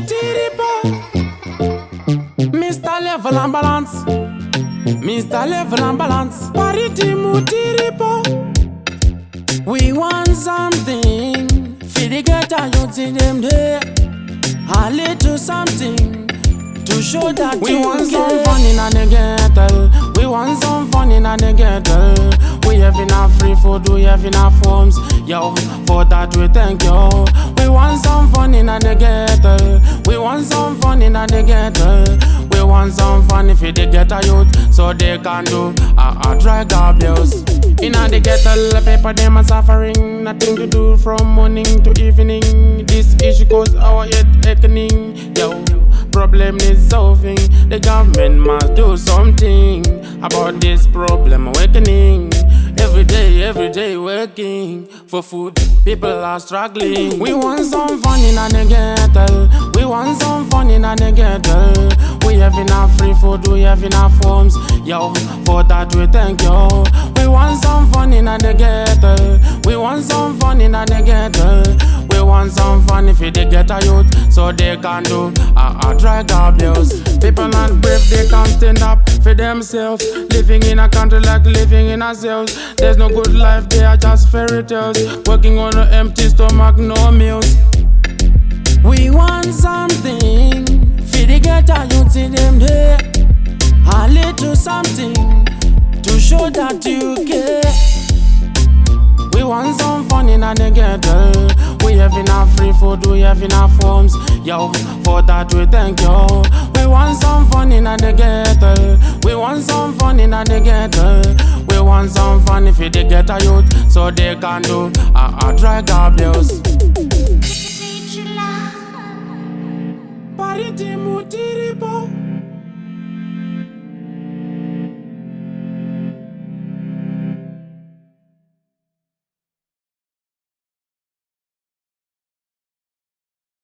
Tiripo, Mr. Level and Balance, Mr. Level and Balance. Parity Mutiripo. We want something for the ghetto youth in them there. A little something to show that we want some fun in the ghetto. We want some fun in the ghetto. We have enough free food, we have enough homes. Yo, for that we thank you. We want some fun in the ghetto. We want some fun in the ghetto. We want some fun if they get a youth, so they can do a drug abuse. In the ghetto, the people them are suffering. Nothing to do from morning to evening. This issue cause our head aching. Yo, problem is solving. The government must do something about this problem awakening. Every day working for food. People are struggling. We want some fun in the ghetto. We want some fun in the ghetto. We have enough free food, we have enough homes. Yo, for that we thank you. We want some fun in the ghetto. We want some fun in the ghetto. We want some fun if they get a youth, so they can do a drug abuse. People not brave, they can't stand up for themselves. Living in a country like living in ourselves. There's no good life, they are just fairy tales. Working on an empty stomach, no meals. We want something for the ghetto youth in them there. A little something to show that you care. We want some fun in the ghetto. We have enough free food, we have enough homes. Yo, for that we thank you. We want some fun in the ghetto. We want some fun in the ghetto. We want some fun if they get a youth, so they can do a drug abuse. Parity Mutiripo.